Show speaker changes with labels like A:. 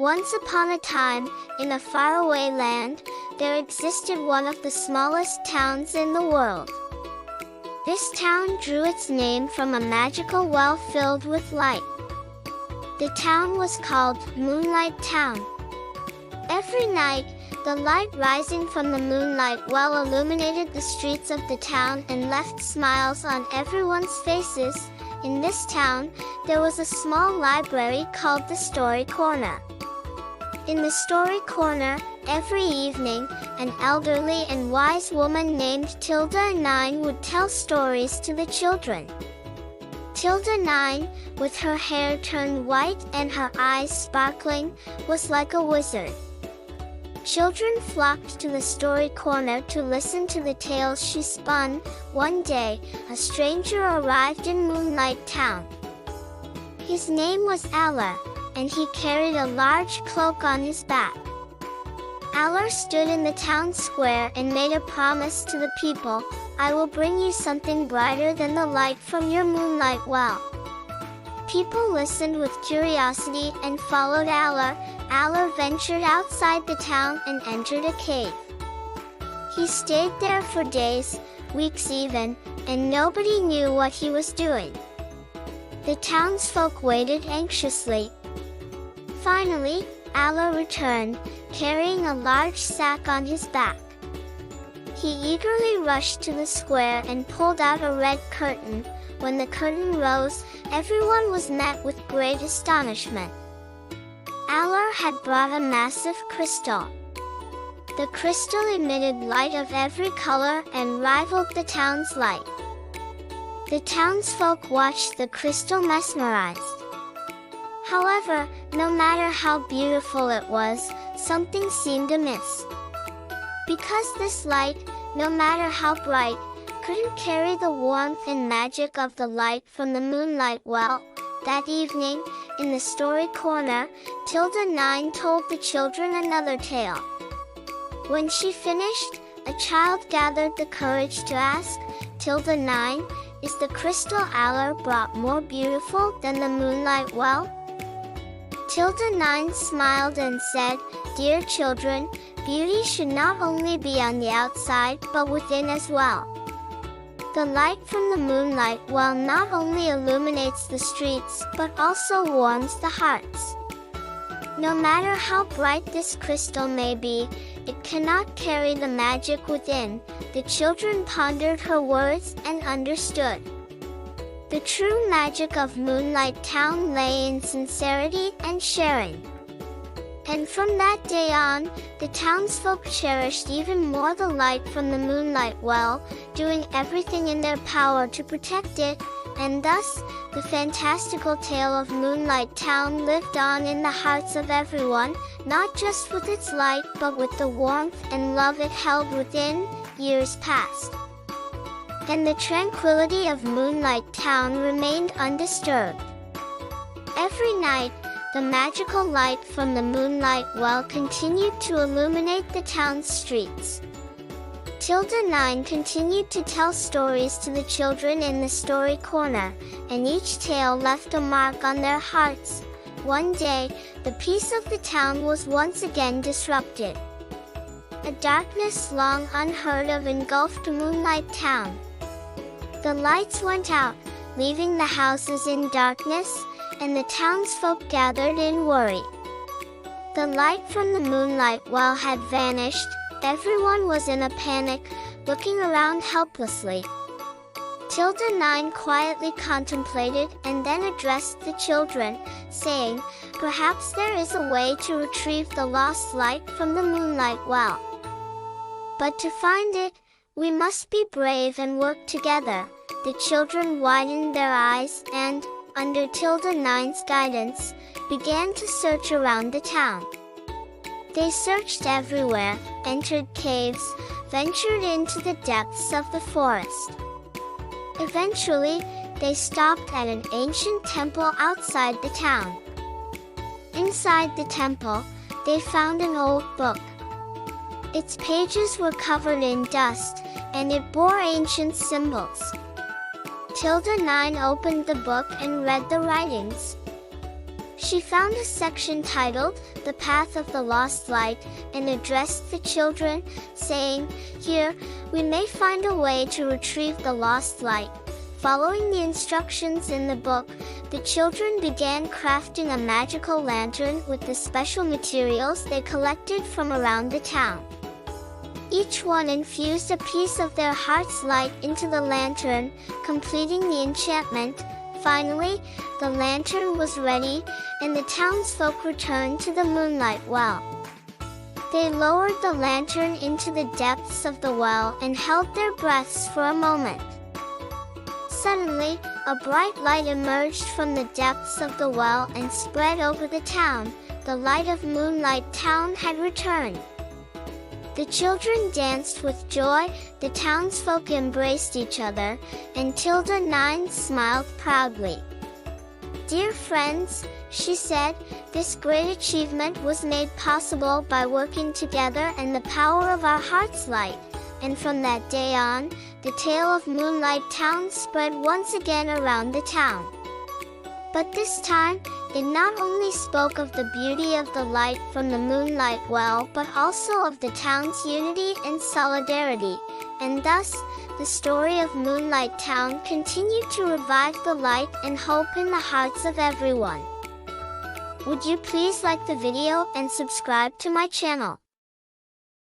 A: Once upon a time, in a faraway land, there existed one of the smallest towns in the world. This town drew its name from a magical well filled with light. The town was called Moonlight Town. Every night, the light rising from the Moonlight Well illuminated the streets of the town and left smiles on everyone's faces. In this town, there was a small library called the Story Corner. In the Story Corner, every evening, an elderly and wise woman named Tilda Nine would tell stories to the children. Tilda Nine, with her hair turned white and her eyes sparkling, was like a wizard. Children flocked to the Story Corner to listen to the tales she spun. One day, a stranger arrived in Moonlight Town. His name was Aller, and he carried a large cloak on his back. Aller stood in the town square and made a promise to the people: "I will bring you something brighter than the light from your Moonlight Well." People listened with curiosity and followed Aller. Aller ventured outside the town and entered a cave. He stayed there for days, weeks even, and nobody knew what he was doing. The townsfolk waited anxiously. Finally, Aller returned, carrying a large sack on his back. He eagerly rushed to the square and pulled out a red curtain. When the curtain rose, everyone was met with great astonishment. Aller had brought a massive crystal. The crystal emitted light of every color and rivaled the town's light. The townsfolk watched the crystal mesmerized. However, no matter how beautiful it was, something seemed amiss. Because this light, no matter how bright, couldn't carry the warmth and magic of the light from the Moonlight Well. That evening, in the Story Corner, Tilda Nine told the children another tale. When she finished, a child gathered the courage to ask, "Tilda Nine, is the crystal Aller brought more beautiful than the Moonlight Well?" Tilda Nine smiled and said, "Dear children, beauty should not only be on the outside but within as well. The light from the Moonlight Well not only illuminates the streets but also warms the hearts. No matter how bright this crystal may be, it cannot carry the magic within." The children pondered her words and understood. The true magic of Moonlight Town lay in sincerity and sharing. And from that day on, the townsfolk cherished even more the light from the Moonlight Well, doing everything in their power to protect it, and thus, the fantastical tale of Moonlight Town lived on in the hearts of everyone, not just with its light but with the warmth and love it held within. Years passed, and the tranquility of Moonlight Town remained undisturbed. Every night, the magical light from the Moonlight Well continued to illuminate the town's streets. Tilda Nine continued to tell stories to the children in the Story Corner, and each tale left a mark on their hearts. One day, the peace of the town was once again disrupted. A darkness long unheard of engulfed Moonlight Town. The lights went out, leaving the houses in darkness, and the townsfolk gathered in worry. The light from the Moonlight Well had vanished. Everyone was in a panic, looking around helplessly. Tilda Nine quietly contemplated and then addressed the children, saying, "Perhaps there is a way to retrieve the lost light from the Moonlight Well. But to find it, we must be brave and work together." The children widened their eyes and, under Tilda Nine's guidance, began to search around the town. They searched everywhere, entered caves, ventured into the depths of the forest. Eventually, they stopped at an ancient temple outside the town. Inside the temple, they found an old book. Its pages were covered in dust, and it bore ancient symbols. Tilda Nine opened the book and read the writings. She found a section titled, "The Path of the Lost Light," and addressed the children, saying, "Here, we may find a way to retrieve the lost light." Following the instructions in the book, the children began crafting a magical lantern with the special materials they collected from around the town. Each one infused a piece of their heart's light into the lantern, completing the enchantment. Finally, the lantern was ready, and the townsfolk returned to the Moonlight Well. They lowered the lantern into the depths of the well and held their breaths for a moment. Suddenly, a bright light emerged from the depths of the well and spread over the town. The light of Moonlight Town had returned. The children danced with joy, the townsfolk embraced each other, and Tilda Nine smiled proudly. "Dear friends," she said, "this great achievement was made possible by working together and the power of our heart's light." And from that day on, the tale of Moonlight Town spread once again around the town. But this time, it not only spoke of the beauty of the light from the Moonlight Well, but also of the town's unity and solidarity. And thus, the story of Moonlight Town continued to revive the light and hope in the hearts of everyone. Would you please like the video and subscribe to my channel?